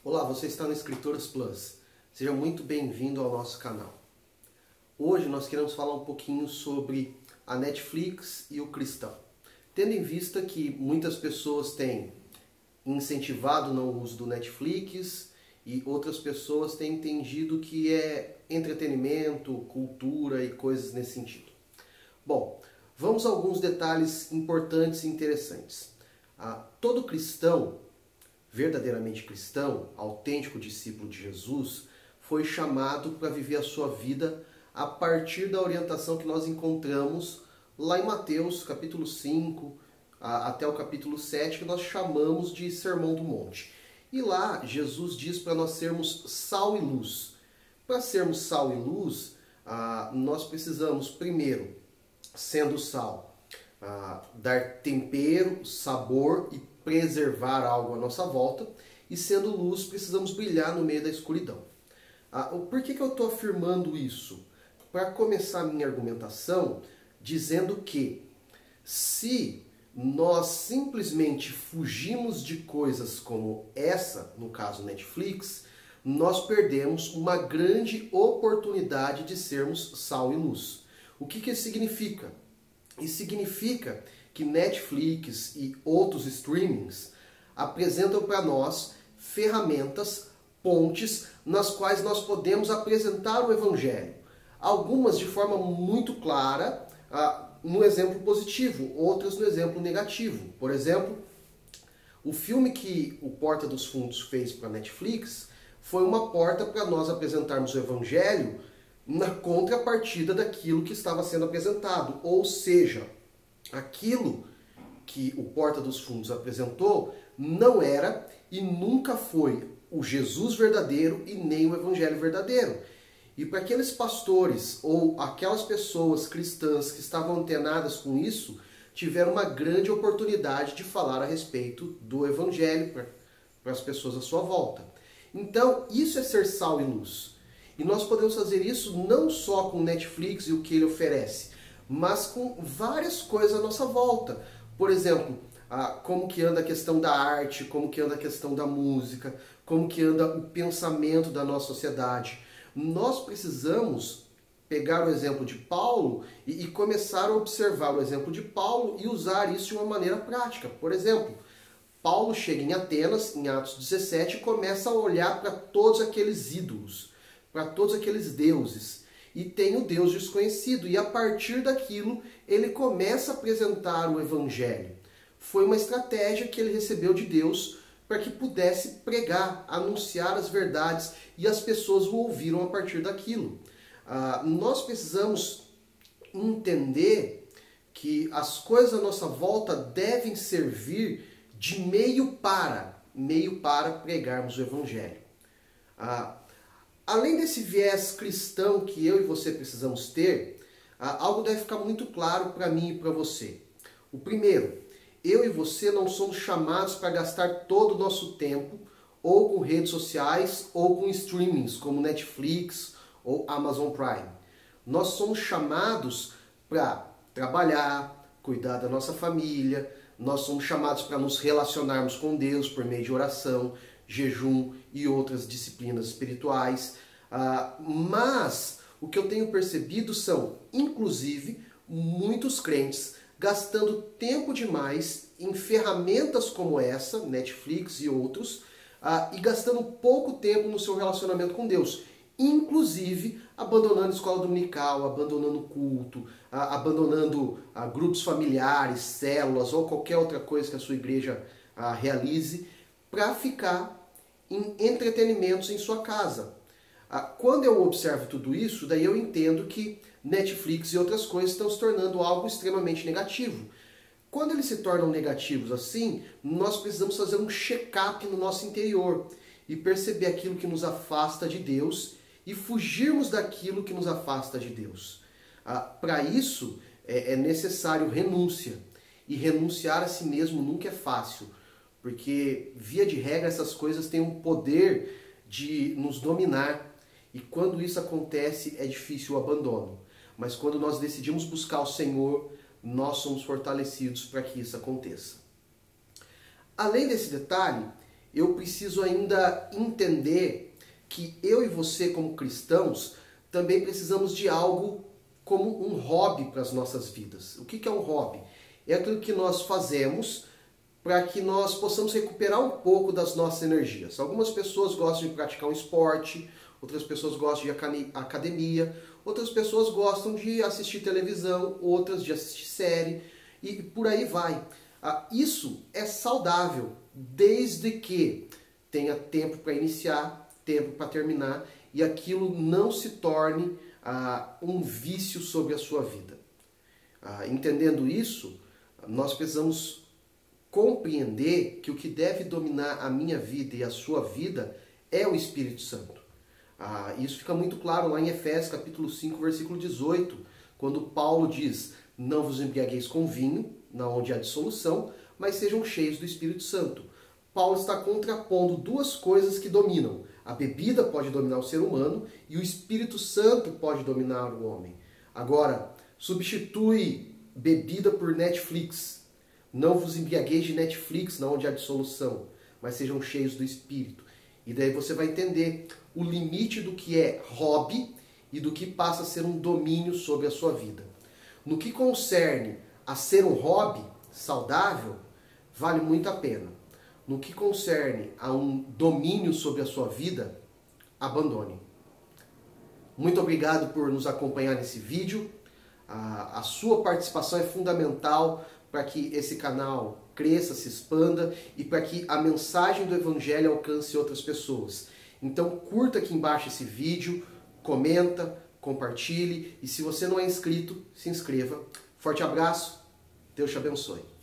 Olá, você está no Escritoras Plus. Seja muito bem-vindo ao nosso canal. Hoje nós queremos falar um pouquinho sobre a Netflix e o cristão. Tendo em vista que muitas pessoas têm incentivado o não uso do Netflix e outras pessoas têm entendido que é entretenimento, cultura e coisas nesse sentido. Bom, vamos a alguns detalhes importantes e interessantes. Todo cristão, verdadeiramente cristão, autêntico discípulo de Jesus, foi chamado para viver a sua vida a partir da orientação que nós encontramos lá em Mateus, capítulo 5, até o capítulo 7, que nós chamamos de Sermão do Monte. E lá Jesus diz para nós sermos sal e luz. Para sermos sal e luz, nós precisamos, primeiro, sendo sal, dar tempero, sabor e preservar algo à nossa volta, e sendo luz, precisamos brilhar no meio da escuridão. Por que eu estou afirmando isso? Para começar a minha argumentação, dizendo que se nós simplesmente fugimos de coisas como essa, no caso Netflix, nós perdemos uma grande oportunidade de sermos sal e luz. O que isso significa? Isso significa que Netflix e outros streamings apresentam para nós ferramentas, pontes, nas quais nós podemos apresentar o Evangelho. Algumas de forma muito clara, no exemplo positivo, outras no exemplo negativo. Por exemplo, o filme que o Porta dos Fundos fez para a Netflix foi uma porta para nós apresentarmos o Evangelho na contrapartida daquilo que estava sendo apresentado. Ou seja, aquilo que o Porta dos Fundos apresentou não era e nunca foi o Jesus verdadeiro e nem o Evangelho verdadeiro. E para aqueles pastores ou aquelas pessoas cristãs que estavam antenadas com isso, tiveram uma grande oportunidade de falar a respeito do Evangelho para as pessoas à sua volta. Então, isso é ser sal e luz. E nós podemos fazer isso não só com Netflix e o que ele oferece, mas com várias coisas à nossa volta. Por exemplo, como que anda a questão da arte, como que anda a questão da música, como que anda o pensamento da nossa sociedade. Nós precisamos pegar o exemplo de Paulo e começar a observar o exemplo de Paulo e usar isso de uma maneira prática. Por exemplo, Paulo chega em Atenas, em Atos 17, e começa a olhar para todos aqueles ídolos, para todos aqueles deuses, e tem o Deus desconhecido, e a partir daquilo ele começa a apresentar o Evangelho. Foi uma estratégia que ele recebeu de Deus para que pudesse pregar, anunciar as verdades, e as pessoas o ouviram a partir daquilo. Nós precisamos entender que as coisas à nossa volta devem servir de meio para pregarmos o Evangelho. Além desse viés cristão que eu e você precisamos ter, algo deve ficar muito claro para mim e para você. O primeiro, eu e você não somos chamados para gastar todo o nosso tempo ou com redes sociais ou com streamings como Netflix ou Amazon Prime. Nós somos chamados para trabalhar, cuidar da nossa família, nós somos chamados para nos relacionarmos com Deus por meio de oração, jejum e outras disciplinas espirituais. Mas o que eu tenho percebido são, inclusive, muitos crentes gastando tempo demais em ferramentas como essa, Netflix e outros, e gastando pouco tempo no seu relacionamento com Deus. Inclusive, abandonando a escola dominical, abandonando culto, abandonando grupos familiares, células ou qualquer outra coisa que a sua igreja realize, para ficar em entretenimentos em sua casa. Quando eu observo tudo isso, daí eu entendo que Netflix e outras coisas estão se tornando algo extremamente negativo. Quando eles se tornam negativos assim, nós precisamos fazer um check-up no nosso interior e perceber aquilo que nos afasta de Deus e fugirmos daquilo que nos afasta de Deus. Para isso, é necessário renúncia. E renunciar a si mesmo nunca é fácil, porque, via de regra, essas coisas têm um poder de nos dominar. E quando isso acontece, é difícil o abandono. Mas quando nós decidimos buscar o Senhor, nós somos fortalecidos para que isso aconteça. Além desse detalhe, eu preciso ainda entender que eu e você, como cristãos, também precisamos de algo como um hobby para as nossas vidas. O que é um hobby? É aquilo que nós fazemos para que nós possamos recuperar um pouco das nossas energias. Algumas pessoas gostam de praticar um esporte, outras pessoas gostam de academia, outras pessoas gostam de assistir televisão, outras de assistir série, e por aí vai. Isso é saudável, desde que tenha tempo para iniciar, tempo para terminar, e aquilo não se torne um vício sobre a sua vida. Entendendo isso, nós precisamos compreender que o que deve dominar a minha vida e a sua vida é o Espírito Santo. Isso fica muito claro lá em Efésios capítulo 5, versículo 18, quando Paulo diz: não vos embriagueis com vinho, na onde há dissolução, mas sejam cheios do Espírito Santo. Paulo está contrapondo duas coisas que dominam. A bebida pode dominar o ser humano e o Espírito Santo pode dominar o homem. Agora, substitui bebida por Netflix. Não vos embriagueis de Netflix, na onde há dissolução, mas sejam cheios do Espírito. E daí você vai entender o limite do que é hobby e do que passa a ser um domínio sobre a sua vida. No que concerne a ser um hobby saudável, vale muito a pena. No que concerne a um domínio sobre a sua vida, abandone. Muito obrigado por nos acompanhar nesse vídeo. A sua participação é fundamental para que esse canal cresça, se expanda e para que a mensagem do Evangelho alcance outras pessoas. Então curta aqui embaixo esse vídeo, comenta, compartilhe e se você não é inscrito, se inscreva. Forte abraço, Deus te abençoe.